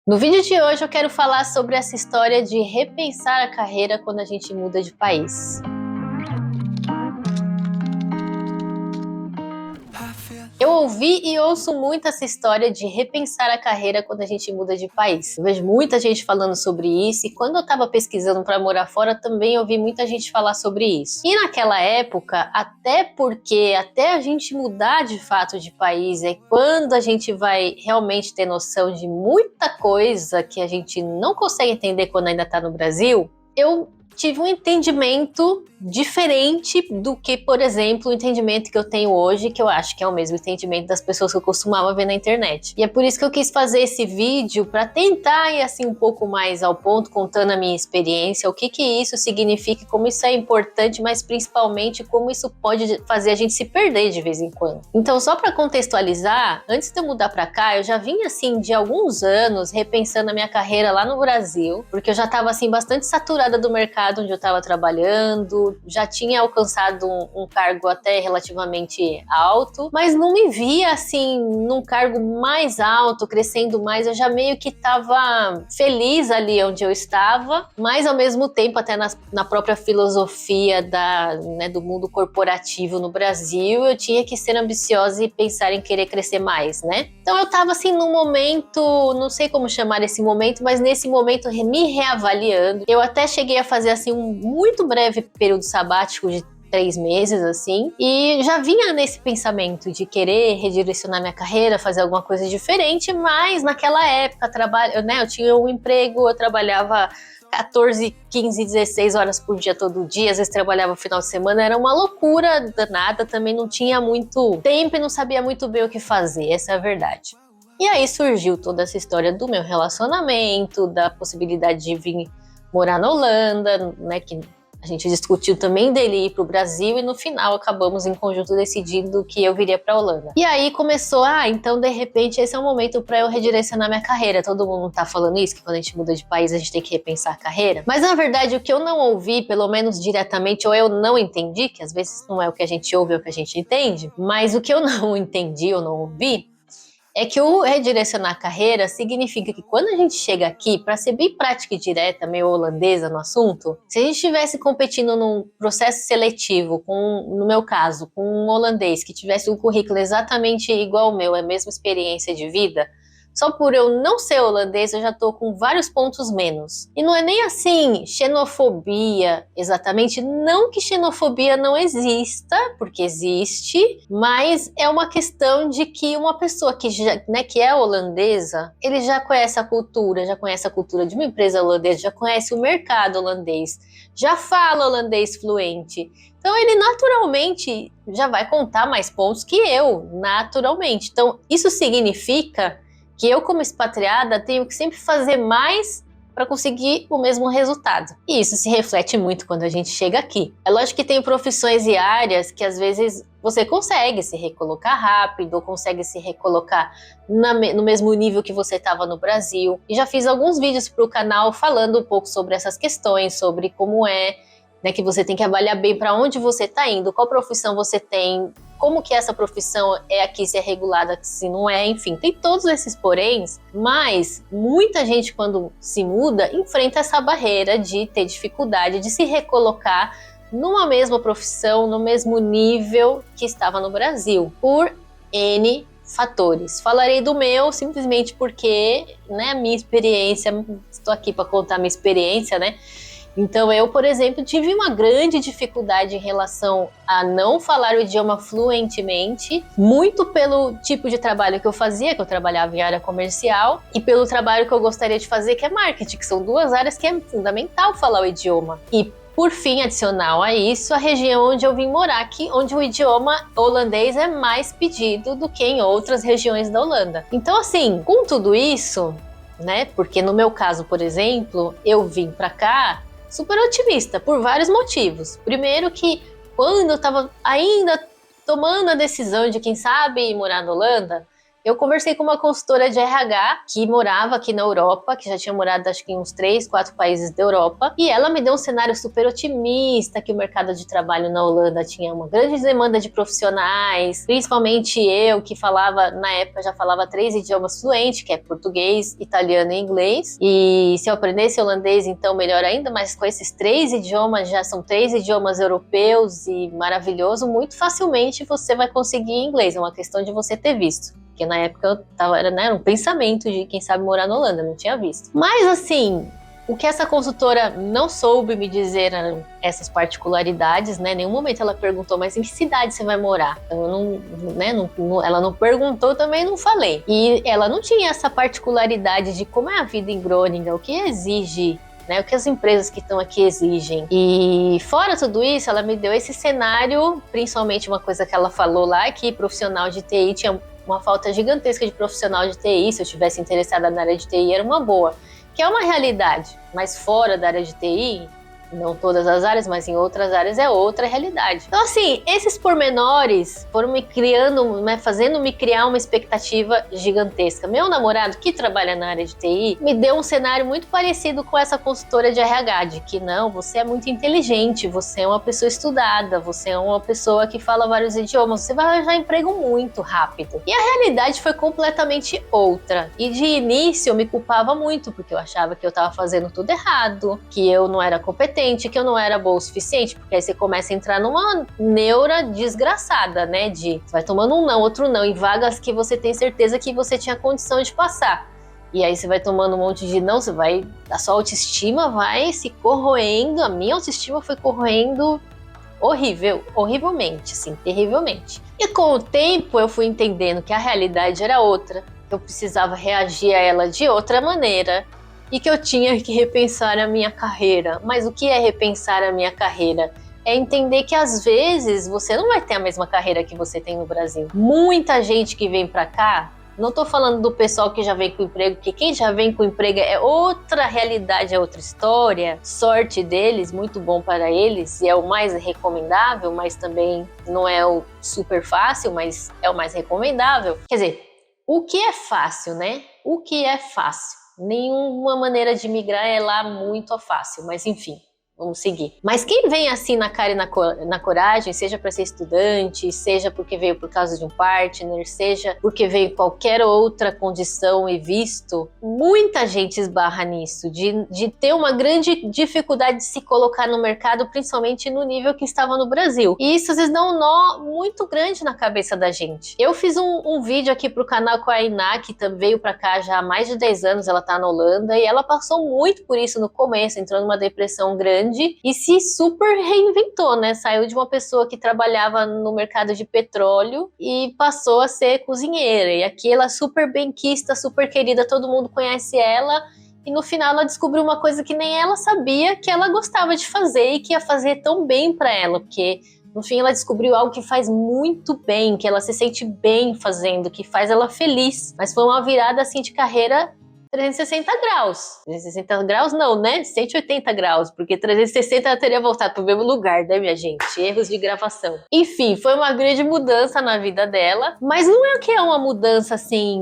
No vídeo de hoje eu quero falar sobre essa história de repensar a carreira quando a gente muda de país. Eu ouvi e ouço muito essa história de repensar a carreira quando a gente muda de país. Eu vejo muita gente falando sobre isso e quando eu estava pesquisando para morar fora também ouvi muita gente falar sobre isso. E naquela época, até a gente mudar de fato de país, é quando a gente vai realmente ter noção de muita coisa que a gente não consegue entender quando ainda está no Brasil, eu tive um entendimento diferente do que, por exemplo, o entendimento que eu tenho hoje, que eu acho que é o mesmo entendimento das pessoas que eu costumava ver na internet. E é por isso que eu quis fazer esse vídeo, para tentar ir assim um pouco mais ao ponto, contando a minha experiência, o que isso significa, como isso é importante, mas principalmente como isso pode fazer a gente se perder de vez em quando. Então, só para contextualizar, antes de eu mudar para cá, eu já vinha assim de alguns anos repensando a minha carreira lá no Brasil, porque eu já estava assim bastante saturada do mercado onde eu estava trabalhando, já tinha alcançado um cargo até relativamente alto, mas não me via assim num cargo mais alto, crescendo mais. Eu já meio que estava feliz ali onde eu estava, mas ao mesmo tempo até na própria filosofia do mundo corporativo no Brasil, eu tinha que ser ambiciosa e pensar em querer crescer mais, né? Então eu estava assim num momento, não sei como chamar esse momento, mas nesse momento me reavaliando. Eu até cheguei a fazer assim um muito breve período sabático de 3 meses, assim, e já vinha nesse pensamento de querer redirecionar minha carreira, fazer alguma coisa diferente, mas naquela época, eu tinha um emprego, eu trabalhava 14, 15, 16 horas por dia todo dia, às vezes trabalhava no final de semana, era uma loucura danada, também não tinha muito tempo e não sabia muito bem o que fazer, essa é a verdade. E aí surgiu toda essa história do meu relacionamento, da possibilidade de vir morar na Holanda, né, que a gente discutiu também dele ir para o Brasil e no final acabamos em conjunto decidindo que eu viria para a Holanda. E aí começou, então de repente esse é o momento para eu redirecionar minha carreira. Todo mundo tá falando isso, que quando a gente muda de país a gente tem que repensar a carreira. Mas na verdade o que eu não ouvi, pelo menos diretamente, ou eu não entendi, que às vezes não é o que a gente ouve, é o que a gente entende, mas o que eu não entendi ou não ouvi, é que o redirecionar a carreira significa que quando a gente chega aqui, para ser bem prática e direta, meio holandesa no assunto, se a gente estivesse competindo num processo seletivo, no meu caso, com um holandês que tivesse um currículo exatamente igual ao meu, a mesma experiência de vida, só por eu não ser holandês, eu já tô com vários pontos menos. E não é nem assim, xenofobia, exatamente. Não que xenofobia não exista, porque existe, mas é uma questão de que uma pessoa que é holandesa, ele já conhece a cultura de uma empresa holandesa, já conhece o mercado holandês, já fala holandês fluente. Então ele naturalmente já vai contar mais pontos que eu, naturalmente. Então isso significa que eu, como expatriada, tenho que sempre fazer mais para conseguir o mesmo resultado. E isso se reflete muito quando a gente chega aqui. É lógico que tem profissões e áreas que às vezes você consegue se recolocar rápido, ou consegue se recolocar no mesmo nível que você estava no Brasil. E já fiz alguns vídeos para o canal falando um pouco sobre essas questões, sobre como que você tem que avaliar bem para onde você está indo, qual profissão você tem, como que essa profissão é aqui, se é regulada, se não é, enfim, tem todos esses poréns, mas muita gente quando se muda enfrenta essa barreira de ter dificuldade de se recolocar numa mesma profissão, no mesmo nível que estava no Brasil, por N fatores. Falarei do meu simplesmente porque, a minha experiência, estou aqui para contar a minha experiência, Então eu, por exemplo, tive uma grande dificuldade em relação a não falar o idioma fluentemente, muito pelo tipo de trabalho que eu fazia, que eu trabalhava em área comercial, e pelo trabalho que eu gostaria de fazer, que é marketing, que são duas áreas que é fundamental falar o idioma. E por fim, adicional a isso, a região onde eu vim morar, onde o idioma holandês é mais pedido do que em outras regiões da Holanda. Então assim, com tudo isso, porque no meu caso, por exemplo, eu vim pra cá super otimista, por vários motivos. Primeiro que quando eu estava ainda tomando a decisão de quem sabe morar na Holanda, Eu conversei com uma consultora de RH que morava aqui na Europa, que já tinha morado acho que em uns 3, 4 países da Europa, e ela me deu um cenário super otimista, que o mercado de trabalho na Holanda tinha uma grande demanda de profissionais, principalmente eu que falava, na época já falava 3 idiomas fluentes, que é português, italiano e inglês, e se eu aprendesse holandês então melhor ainda, mas com esses 3 idiomas, já são 3 idiomas europeus e maravilhoso, muito facilmente você vai conseguir inglês, é uma questão de você ter visto. Porque na época eu tava, era um pensamento de quem sabe morar na Holanda, não tinha visto. Mas assim, o que essa consultora não soube me dizer eram essas particularidades, né? Em nenhum momento ela perguntou, mas em que cidade você vai morar? Eu ela não perguntou, eu também não falei. E ela não tinha essa particularidade de como é a vida em Groningen, o que exige, né, o que as empresas que estão aqui exigem. E fora tudo isso, ela me deu esse cenário, principalmente uma coisa que ela falou lá, que profissional de TI tinha uma falta gigantesca de profissional de TI, se eu estivesse interessada na área de TI era uma boa, que é uma realidade, mas fora da área de TI, não todas as áreas, mas em outras áreas é outra realidade. Então assim, esses pormenores foram me criando, né, fazendo-me criar uma expectativa gigantesca. Meu namorado, que trabalha na área de TI, me deu um cenário muito parecido com essa consultora de RH, de que não, você é muito inteligente, você é uma pessoa estudada, você é uma pessoa que fala vários idiomas, você vai arranjar emprego muito rápido. E a realidade foi completamente outra. E de início eu me culpava muito, porque eu achava que eu estava fazendo tudo errado, que eu não era competente, que eu não era boa o suficiente, porque aí você começa a entrar numa neura desgraçada, né, de você vai tomando um não, outro não, em vagas que você tem certeza que você tinha condição de passar. E aí você vai tomando um monte de não, a sua autoestima vai se corroendo, a minha autoestima foi corroendo horrivelmente, assim, terrivelmente. E com o tempo eu fui entendendo que a realidade era outra, que eu precisava reagir a ela de outra maneira, e que eu tinha que repensar a minha carreira. Mas o que é repensar a minha carreira? É entender que às vezes você não vai ter a mesma carreira que você tem no Brasil. Muita gente que vem pra cá, não tô falando do pessoal que já vem com emprego, porque quem já vem com emprego é outra realidade, é outra história. Sorte deles, muito bom para eles, e é o mais recomendável, mas também não é o super fácil, mas é o mais recomendável. Quer dizer, o que é fácil, né? O que é fácil? Nenhuma maneira de migrar é lá muito fácil, mas enfim, vamos seguir. Mas quem vem assim na cara e na coragem, seja para ser estudante, seja porque veio por causa de um partner, seja porque veio em qualquer outra condição e visto, muita gente esbarra nisso, de ter uma grande dificuldade de se colocar no mercado, principalmente no nível que estava no Brasil. E isso às vezes dá um nó muito grande na cabeça da gente. Eu fiz um vídeo aqui pro canal com a Iná, que veio pra cá já há mais de 10 anos, ela tá na Holanda, e ela passou muito por isso no começo, entrou numa depressão grande, e se super reinventou, né? Saiu de uma pessoa que trabalhava no mercado de petróleo e passou a ser cozinheira. E aqui ela é super benquista, super querida, todo mundo conhece ela. E no final ela descobriu uma coisa que nem ela sabia que ela gostava de fazer e que ia fazer tão bem para ela, porque no fim ela descobriu algo que faz muito bem, que ela se sente bem fazendo, que faz ela feliz. Mas foi uma virada assim de carreira 360 graus. 360 graus não, né? 180 graus, porque 360 ela teria voltado pro mesmo lugar, né, minha gente? Erros de gravação. Enfim, foi uma grande mudança na vida dela, mas não é que é uma mudança assim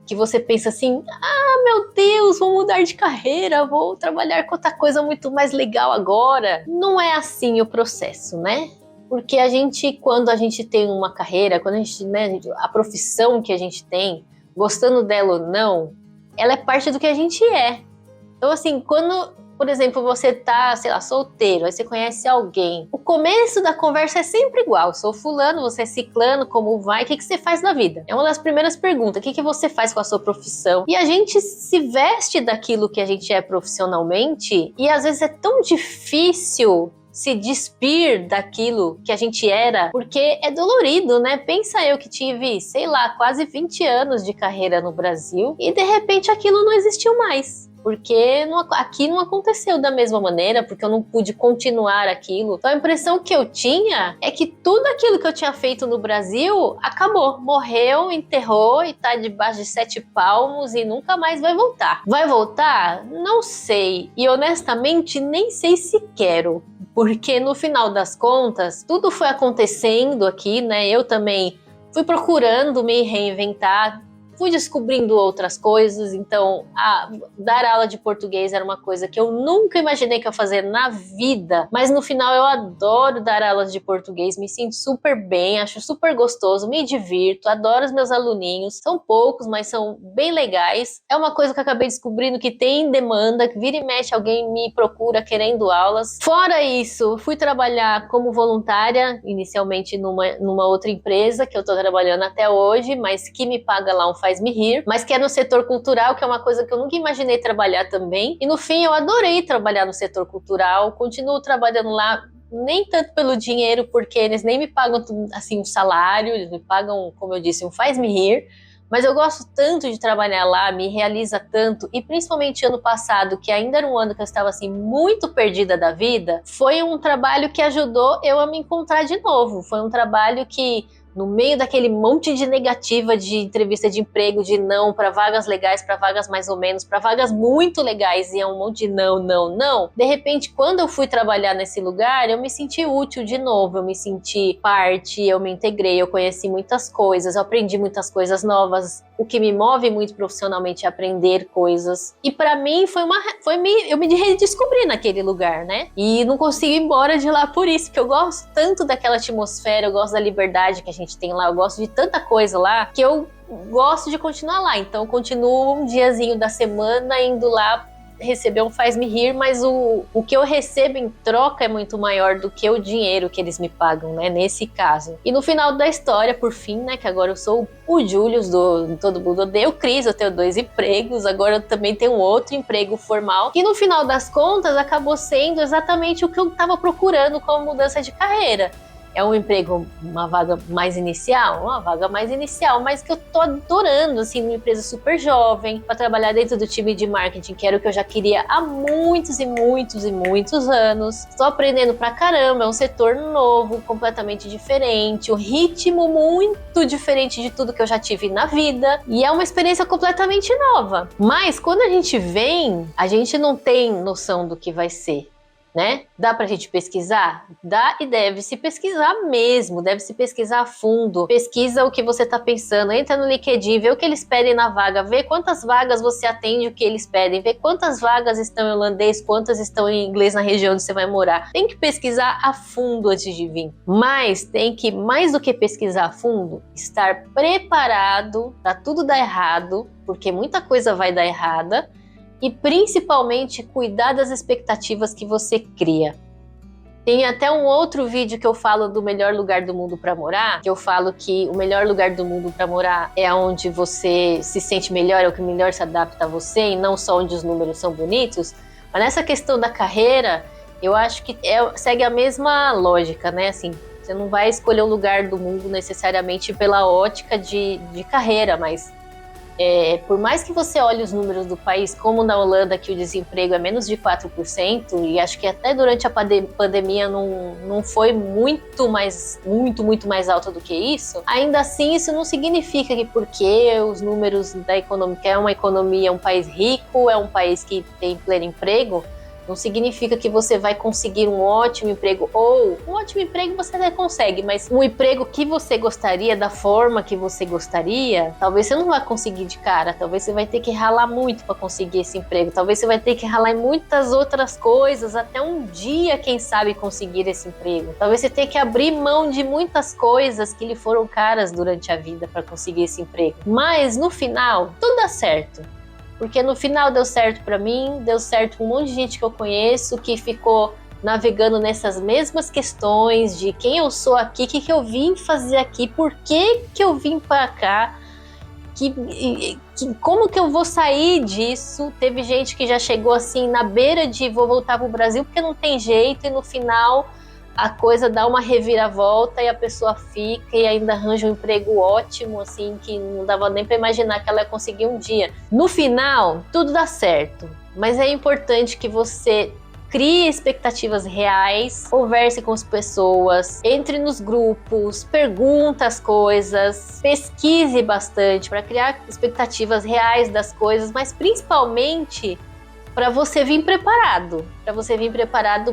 que você pensa assim, ah, meu Deus, vou mudar de carreira, vou trabalhar com outra coisa muito mais legal agora. Não é assim o processo, né? Porque quando a gente tem uma carreira, quando a gente, né, a profissão que a gente tem, gostando dela ou não, ela é parte do que a gente é. Então, assim, quando, por exemplo, você tá, sei lá, solteiro, aí você conhece alguém, o começo da conversa é sempre igual. Sou fulano, você é ciclano, como vai? O que você faz na vida? É uma das primeiras perguntas. O que você faz com a sua profissão? E a gente se veste daquilo que a gente é profissionalmente, e às vezes é tão difícil se despir daquilo que a gente era, porque é dolorido, né? Pensa eu que tive, sei lá, quase 20 anos de carreira no Brasil e de repente aquilo não existiu mais. Porque aqui não aconteceu da mesma maneira, porque eu não pude continuar aquilo. Então a impressão que eu tinha é que tudo aquilo que eu tinha feito no Brasil acabou, morreu, enterrou e tá debaixo de 7 palmos e nunca mais vai voltar. Vai voltar? Não sei. E honestamente nem sei se quero. Porque no final das contas, tudo foi acontecendo aqui, né? Eu também fui procurando me reinventar. fui descobrindo outras coisas. Então, dar aula de português era uma coisa que eu nunca imaginei que eu ia fazer na vida, mas no final eu adoro dar aulas de português, me sinto super bem, acho super gostoso, me divirto, adoro os meus aluninhos, são poucos, mas são bem legais. É uma coisa que eu acabei descobrindo que tem demanda, que vira e mexe alguém me procura querendo aulas. Fora isso, fui trabalhar como voluntária, inicialmente numa outra empresa que eu tô trabalhando até hoje, mas que me paga lá um Faz-me Rir, mas que é no setor cultural, que é uma coisa que eu nunca imaginei trabalhar também. E no fim eu adorei trabalhar no setor cultural, continuo trabalhando lá, nem tanto pelo dinheiro, porque eles nem me pagam assim um salário, eles me pagam, como eu disse, um Faz-me Rir. Mas eu gosto tanto de trabalhar lá, me realiza tanto, e principalmente ano passado, que ainda era um ano que eu estava assim muito perdida da vida, foi um trabalho que ajudou eu a me encontrar de novo. Foi um trabalho que, no meio daquele monte de negativa de entrevista de emprego, de não, para vagas legais, para vagas mais ou menos, para vagas muito legais, e é um monte de não, não, não. De repente, quando eu fui trabalhar nesse lugar, eu me senti útil de novo, eu me senti parte, eu me integrei, eu conheci muitas coisas, eu aprendi muitas coisas novas. O que me move muito profissionalmente é aprender coisas. E para mim eu me redescobri naquele lugar, né? E não consigo ir embora de lá por isso, porque eu gosto tanto daquela atmosfera, eu gosto da liberdade que a gente tem lá, eu gosto de tanta coisa lá, que eu gosto de continuar lá. Então eu continuo um diazinho da semana indo lá receber um Faz-me Rir, mas o que eu recebo em troca é muito maior do que o dinheiro que eles me pagam, né, nesse caso. E no final da história, por fim, né, que agora eu sou o Július do Todo Mundo Odeia o Cris, eu tenho 2 empregos, agora eu também tenho um outro emprego formal, que no final das contas acabou sendo exatamente o que eu estava procurando como mudança de carreira. É um emprego, uma vaga mais inicial, mas que eu tô adorando, assim, numa empresa super jovem, para trabalhar dentro do time de marketing, que era o que eu já queria há muitos e muitos e muitos anos. Tô aprendendo pra caramba, é um setor novo, completamente diferente, um ritmo muito diferente de tudo que eu já tive na vida, e é uma experiência completamente nova. Mas quando a gente vem, a gente não tem noção do que vai ser, né? Dá pra gente pesquisar? Dá, e deve se pesquisar mesmo, deve se pesquisar a fundo. Pesquisa o que você tá pensando, entra no LinkedIn, vê o que eles pedem na vaga, vê quantas vagas você atende o que eles pedem, vê quantas vagas estão em holandês, quantas estão em inglês na região onde você vai morar. Tem que pesquisar a fundo antes de vir. Mas tem que, mais do que pesquisar a fundo, estar preparado pra tudo dar errado, porque muita coisa vai dar errada, e principalmente cuidar das expectativas que você cria. Tem até um outro vídeo que eu falo do melhor lugar do mundo para morar, que eu falo que o melhor lugar do mundo para morar é onde você se sente melhor, é o que melhor se adapta a você, e não só onde os números são bonitos. Mas nessa questão da carreira, eu acho que segue a mesma lógica, né? Assim, você não vai escolher o lugar do mundo necessariamente pela ótica de carreira, mas por mais que você olhe os números do país, como na Holanda, que o desemprego é menos de 4%, e acho que até durante a pandemia não foi muito mais alto do que isso, ainda assim isso não significa que porque os números da economia, é uma economia, é um país rico, é um país que tem pleno emprego, não significa que você vai conseguir um ótimo emprego, ou um ótimo emprego você até consegue, mas um emprego que você gostaria, da forma que você gostaria, talvez você não vai conseguir de cara, talvez você vai ter que ralar muito para conseguir esse emprego, talvez você vai ter que ralar em muitas outras coisas, até um dia, quem sabe, conseguir esse emprego. Talvez você tenha que abrir mão de muitas coisas que lhe foram caras durante a vida para conseguir esse emprego. Mas, no final, tudo dá certo. Porque no final deu certo pra mim, deu certo com um monte de gente que eu conheço, que ficou navegando nessas mesmas questões de quem eu sou aqui, o que eu vim fazer aqui, por que eu vim pra cá, como que eu vou sair disso. Teve gente que já chegou assim na beira de vou voltar pro Brasil porque não tem jeito, e no final a coisa dá uma reviravolta e a pessoa fica e ainda arranja um emprego ótimo, assim, que não dava nem para imaginar que ela ia conseguir um dia. No final, tudo dá certo, mas é importante que você crie expectativas reais, converse com as pessoas, entre nos grupos, pergunte as coisas, pesquise bastante para criar expectativas reais das coisas, mas principalmente para você vir preparado,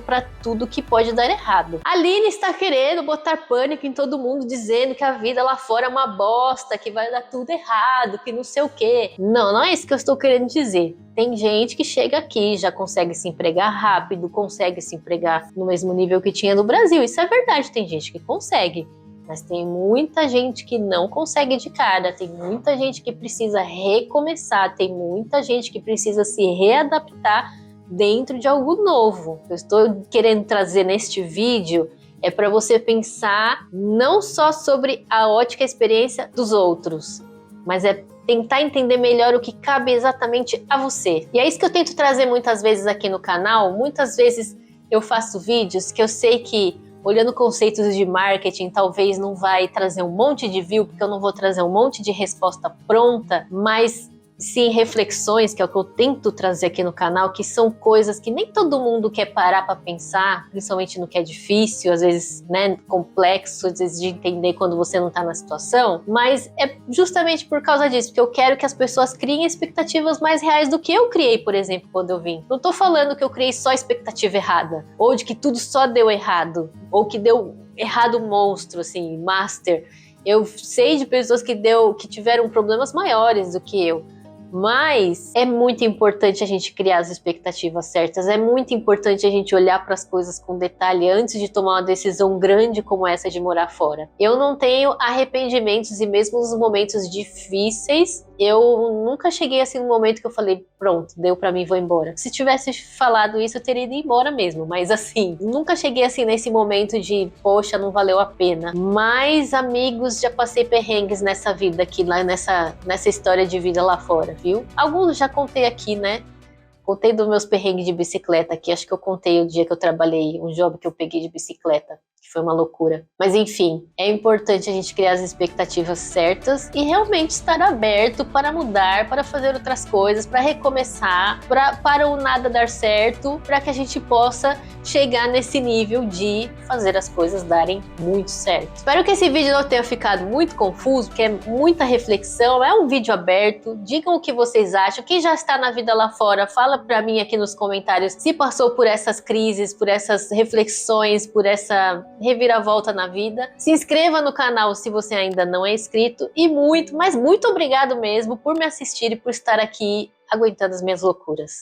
para tudo que pode dar errado. A Aline está querendo botar pânico em todo mundo, dizendo que a vida lá fora é uma bosta, que vai dar tudo errado, que não sei o quê. Não, não é isso que eu estou querendo dizer. Tem gente que chega aqui, já consegue se empregar rápido, consegue se empregar no mesmo nível que tinha no Brasil. Isso é verdade, tem gente que consegue. Mas tem muita gente que não consegue de cara, tem muita gente que precisa recomeçar, tem muita gente que precisa se readaptar dentro de algo novo. Eu estou querendo trazer neste vídeo é para você pensar não só sobre a ótica experiência dos outros, mas é tentar entender melhor o que cabe exatamente a você. E é isso que eu tento trazer muitas vezes aqui no canal. Muitas vezes eu faço vídeos que eu sei que olhando conceitos de marketing, talvez não vai trazer um monte de view, porque eu não vou trazer um monte de resposta pronta, mas sim reflexões, que é o que eu tento trazer aqui no canal, que são coisas que nem todo mundo quer parar para pensar, principalmente no que é difícil, às vezes, né, complexo, às vezes de entender quando você não tá na situação, mas é justamente por causa disso, porque eu quero que as pessoas criem expectativas mais reais do que eu criei, por exemplo, quando eu vim. Não tô falando que eu criei só expectativa errada, ou de que tudo só deu errado, ou que deu errado monstro, assim, master. Eu sei de pessoas que tiveram problemas maiores do que eu. Mas é muito importante a gente criar as expectativas certas, é muito importante a gente olhar para as coisas com detalhe antes de tomar uma decisão grande como essa de morar fora. Eu não tenho arrependimentos e mesmo nos momentos difíceis, eu nunca cheguei assim num momento que eu falei, pronto, deu pra mim, vou embora. Se tivesse falado isso, eu teria ido embora mesmo, mas assim, nunca cheguei assim nesse momento de, poxa, não valeu a pena. Mas, amigos, já passei perrengues nessa vida aqui, lá nessa história de vida lá fora, viu? Alguns já contei aqui, né? Contei dos meus perrengues de bicicleta aqui, acho que eu contei o dia que eu trabalhei, um job que eu peguei de bicicleta, que foi uma loucura. Mas enfim, é importante a gente criar as expectativas certas e realmente estar aberto para mudar, para fazer outras coisas, para recomeçar, para o nada dar certo, para que a gente possa chegar nesse nível de fazer as coisas darem muito certo. Espero que esse vídeo não tenha ficado muito confuso, porque é muita reflexão, é um vídeo aberto, digam o que vocês acham, quem já está na vida lá fora, fala pra mim aqui nos comentários se passou por essas crises, por essas reflexões, por essa reviravolta na vida. Se inscreva no canal se você ainda não é inscrito e muito, mas muito obrigado mesmo por me assistir e por estar aqui aguentando as minhas loucuras.